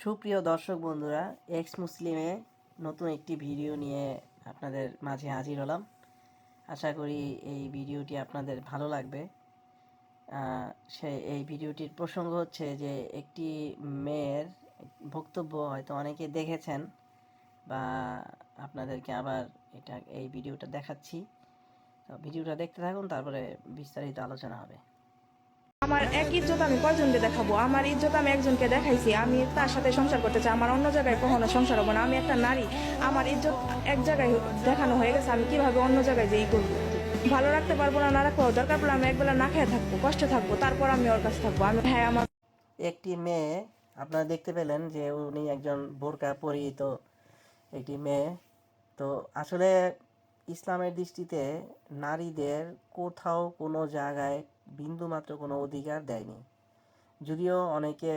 সুপ্রিয় দর্শক বন্ধুরা, এক্স মুসলিমে নতুন একটি ভিডিও নিয়ে আপনাদের মাঝে হাজির হলাম। আশা করি এই ভিডিওটি আপনাদের ভালো লাগবে। এই ভিডিওটির প্রসঙ্গ হচ্ছে যে একটি মেয়ের বক্তব্য হয়তো অনেকে দেখেছেন, বা আপনাদেরকে আবার এই ভিডিওটা দেখাচ্ছি। তো ভিডিওটা দেখতে থাকুন, তারপরে বিস্তারিত আলোচনা হবে। আমার এক ইজ্জত আমি কয়জনকে দেখাবো? আমার ইজ্জত আমি একজনকে দেখাইছি, আমি তার সাথে সংসার করতে চাই। আমার অন্য জায়গায় কখনো সংসার হবো না। আমি একটা নারী, আমার ইজ্জত এক জায়গায় দেখানো হয়ে গেছে, আমি কিভাবে অন্য জায়গায় যেই করবো? ভালো রাখতে পারবো না, না রাখবো, দরকার পড়লে আমি একবেলা না খেয়ে থাকবো, কষ্টে থাকবো, তারপর আমি ওর কাছে থাকবো। আমার একটি মেয়ে, আপনারা দেখতে পেলেন যে উনি একজন বোরকা পরিহিত একটি মেয়ে। তো আসলে ইসলামের দৃষ্টিতে নারীদের কোথাও কোনো জায়গায় বিন্দুমাত্র কোনো অধিকার দেয়নি। যদিও অনেকে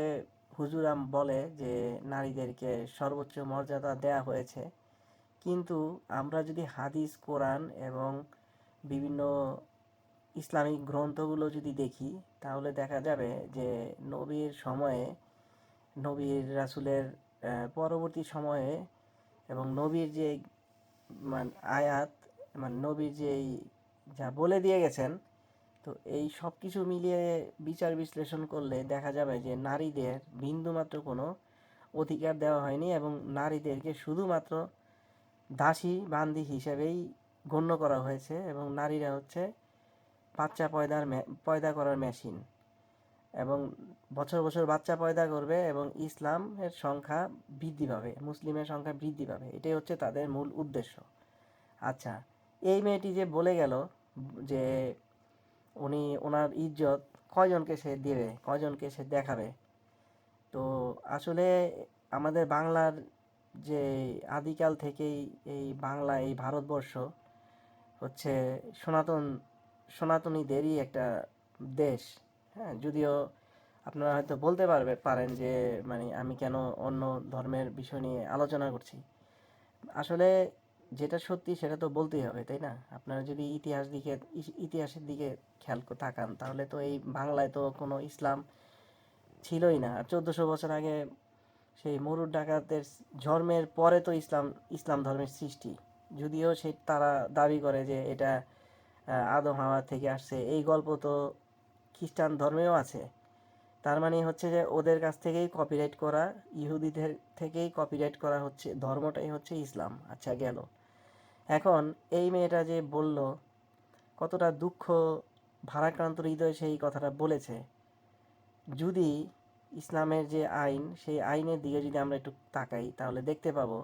হুজুরাম বলে যে নারীদেরকে সর্বোচ্চ মর্যাদা দেয়া হয়েছে, কিন্তু আমরা যদি হাদিস, কোরআন এবং বিভিন্ন ইসলামিক গ্রন্থগুলো যদি দেখি, তাহলে দেখা যাবে যে নবীর সময়ে, নবীর রাসূলের পরবর্তী সময়ে এবং নবীর যে আয়াত, নবীর যেই যা বলে দিয়ে গেছেন, তো এই সব কিছু মিলিয়ে বিচার বিশ্লেষণ করলে দেখা যাবে যে নারীদের বিন্দুমাত্র কোনো অধিকার দেওয়া হয়নি এবং নারীদেরকে শুধুমাত্র দাসী বান্দি হিসেবেই গণ্য করা হয়েছে এবং নারীরা হচ্ছে বাচ্চা পয়দা করার মেশিন, এবং বছর বছর বাচ্চা পয়দা করবে এবং ইসলামের সংখ্যা বৃদ্ধি পাবে, মুসলিমের সংখ্যা বৃদ্ধি পাবে, এটাই হচ্ছে তাদের মূল উদ্দেশ্য। আচ্ছা, এই মেয়েটি যে বলে গেল যে ওনার ইজ্জত কয়জনকে সে দেবে, কয়জনকে সে দেখাবে, তো আসলে আমাদের বাংলার যে আদিকাল থেকেই এই বাংলা, এই ভারতবর্ষ হচ্ছে সনাতনীদেরই একটা দেশ। হ্যাঁ, যদিও আপনারা হয়তো বলতে পারেন যে আমি কেন অন্য ধর্মের বিষয় নিয়ে আলোচনা করছি। আসলে যেটা সত্যি সেটা তো বলতেই হবে, তাই না? আপনারা যদি ইতিহাসের দিকে খেয়াল তাকান, তাহলে তো এই বাংলায় তো কোনো ইসলাম ছিলই না। 1400 বছর আগে সেই মরুর ডাকাতের জন্মের পরে তো ইসলাম ধর্মের সৃষ্টি। যদিও তারা দাবি করে যে এটা আদম হাওয়া থেকে আসছে, এই গল্প তো খ্রিস্টান ধর্মেও আছে। তার মানে হচ্ছে যে ওদের কাছ থেকেই কপিরাইট করা, ইহুদিদের থেকেই কপিরাইট করা হচ্ছে, ধর্মটাই হচ্ছে ইসলাম। আচ্ছা, গেল। এখন এই মেয়েটা যে বলল, কতটা দুঃখ ভারাক্রান্ত হৃদয় সেই কথাটা বলেছে। যদি ইসলামের যে আইন, সেই আইনের দিকে যদি আমরা একটু তাকাই, তাহলে দেখতে পাবো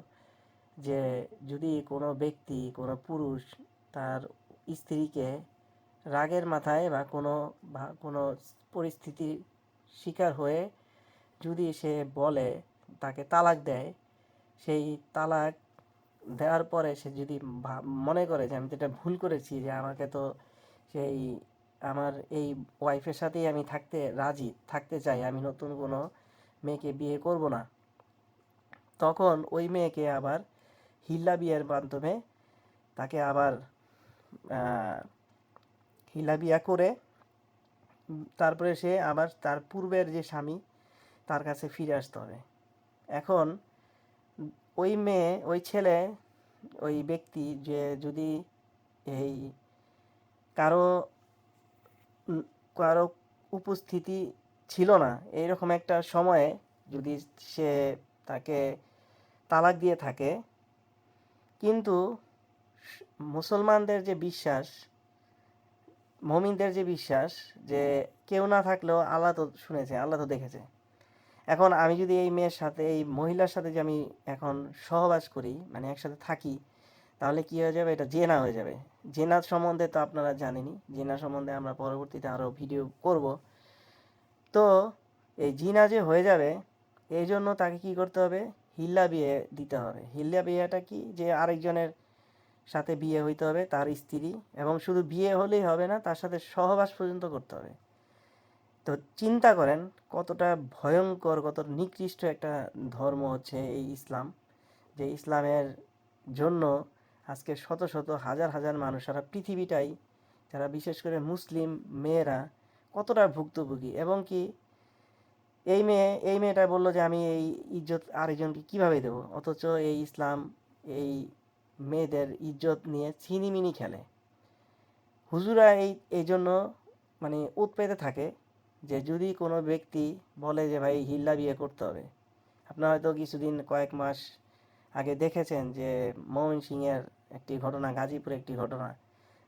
যে যদি কোনো ব্যক্তি, কোনো পুরুষ তার স্ত্রীকে রাগের মাথায় বা কোনো পরিস্থিতির শিকার হয়ে যদি সে বলে, তাকে তালাক দেয়, সেই তালাক দেওয়ার পরে সে যদি মনে করে যে আমি তো এটা ভুল করেছি, যে আমাকে তো সেই আমার এই ওয়াইফের সাথেই আমি থাকতে চাই, আমি নতুন কোনো মেয়েকে বিয়ে করব না, তখন ওই মেয়েকে আবার হিল্লা বিয়ের মাধ্যমে তাকে আবার হিল্লা বিয়া করে তারপরে সে আবার তার পূর্বের যে স্বামী, তার কাছে ফিরে আসতে হবে। এখন ওই ছেলে, ওই ব্যক্তি যে যদি এই কারো কারো উপস্থিতি ছিল না এইরকম একটা সময়ে যদি সে তাকে তালাক দিয়ে থাকে, কিন্তু মুসলমানদের যে বিশ্বাস, মুমিনদের যে বিশ্বাস, যে কেউ না থাকলেও আল্লাহ তো শুনেছে, আল্লাহ তো দেখেছে। এখন আমি যদি এই মেয়ের সাথে, এই মহিলার সাথে যে আমি এখন সহবাস করি, একসাথে থাকি, তাহলে কি হয়ে যাবে? এটা জেনা হয়ে যাবে। জেনার সম্বন্ধে তো আপনারা জানেনই, জেনা সম্বন্ধে আমরা পরবর্তীতে আরও ভিডিও করব। তো এই জিনা যে হয়ে যাবে, এই জন্য তাকে কি করতে হবে? হিল্লা বিয়ে দিতে হবে। হিল্লা বিয়েটা কি? যে আরেকজনের সাথে বিয়ে হইতে হবে, তার স্ত্রী, এবং শুধু বিয়ে হলেই হবে না, তার সাথে সহবাস পর্যন্ত করতে হবে। তো চিন্তা করেন কতটা ভয়ঙ্কর, কত নিকৃষ্ট একটা ধর্ম হচ্ছে এই ইসলাম, যে ইসলামের জন্য আজকে শত শত হাজার হাজার মানুষ সারা পৃথিবীটাই, যারা বিশেষ করে মুসলিম মেয়েরা, কতটা ভুক্তভোগী। এবং কি এই মেয়েটা বললো যে আমি এই ইজ্জত আরেকজনকে কিভাবে দেবো, অথচ এই ইসলাম এই মেয়েদের ইজ্জত নিয়ে ছিনিমিনি খেলে। হুজুরা এই জন্য মানে উৎপেতে থাকে যে যদি কোনো ব্যক্তি বলে যে ভাই হিল্লা বিয়ে করতে হবে, আপনারা হয়তো কিছুদিন কয়েক মাস আগে দেখেছেন যে ময়মনসিংহের একটি ঘটনা, গাজীপুরে একটি ঘটনা,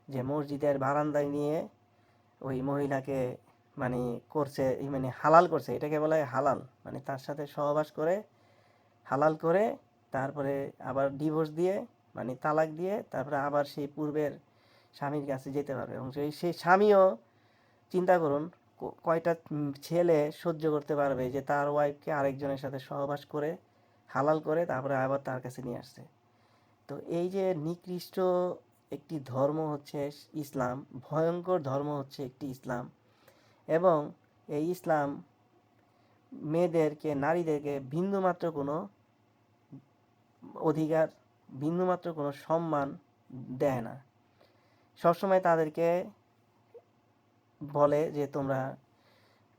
যে মসজিদের বারান্দায় নিয়ে ওই মহিলাকে মানে করছে, মানে হালাল করছে, এটাকে বলা হয় হালাল, মানে তার সাথে সহবাস করে হালাল করে তারপরে আবার ডিভোর্স দিয়ে মানে তালাক দিয়ে তারপরে আবার সেই পূর্বের স্বামীর কাছে যেতে পারবে। এবং সেই স্বামীও চিন্তা করুন কয়টা ছেলে সহ্য করতে পারবে যে তার ওয়াইফকে আরেকজনের সাথে সহবাস করে হালাল করে তারপরে আবার তার কাছে নিয়ে আসছে। তো এই যে নিকৃষ্ট একটি ধর্ম হচ্ছে ইসলাম, ভয়ঙ্কর ধর্ম হচ্ছে একটি ইসলাম। এবং এই ইসলাম মেয়েদেরকে, নারীদেরকে বিন্দুমাত্র কোনো অধিকার, বিন্দুমাত্র কোনো সম্মান দেয় না। সবসময় তাদেরকে বলে যে তোমরা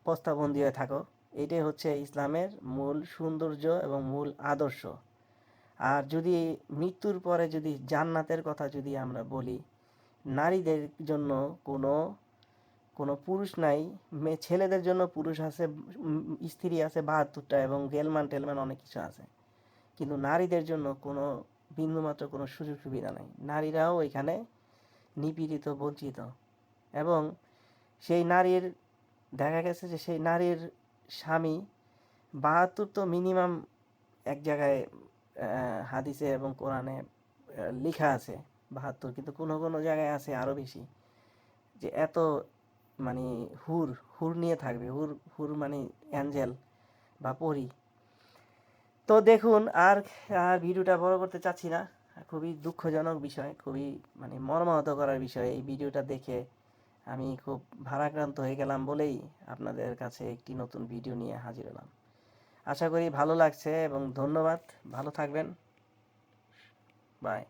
প্রস্তাবন্দি হয়ে থাকো। এটাই হচ্ছে ইসলামের মূল সৌন্দর্য এবং মূল আদর্শ। আর যদি মৃত্যুর পরে যদি জান্নাতের কথা যদি আমরা বলি, নারীদের জন্য কোনো কোনো পুরুষ নাই, ছেলেদের জন্য পুরুষ আছে, স্ত্রী আছে ৭২টা এবং গেলমান টেলমান অনেক কিছু আছে, কিন্তু নারীদের জন্য কোনো বিন্দুমাত্র কোনো সুযোগ সুবিধা নেই। নারীরাও এখানে নিপীড়িত, বঞ্চিত। এবং সেই নারীর দেখা গেছে যে সেই নারীর স্বামী ৭২ তো মিনিমাম এক জায়গায় হাদিসে এবং কোরআনে লেখা আছে ৭২, কিন্তু কোনো কোনো জায়গায় আছে আরও বেশি, যে এত মানে হুর হুর নিয়ে থাকবে, হুর হুর মানে অ্যাঞ্জেল বা পরী। তো দেখুন, আর ভিডিওটা বড় করতে চাচ্ছি না, খুবই দুঃখজনক বিষয়, খুবই মানে মর্মাহত করার বিষয়। এই ভিডিওটা দেখে আমি খুব ভারাক্রান্ত হয়ে গেলাম বলেই আপনাদের কাছে একটি নতুন ভিডিও নিয়ে হাজির হলাম। আশা করি ভালো লাগছে এবং ধন্যবাদ, ভালো থাকবেন, বাই।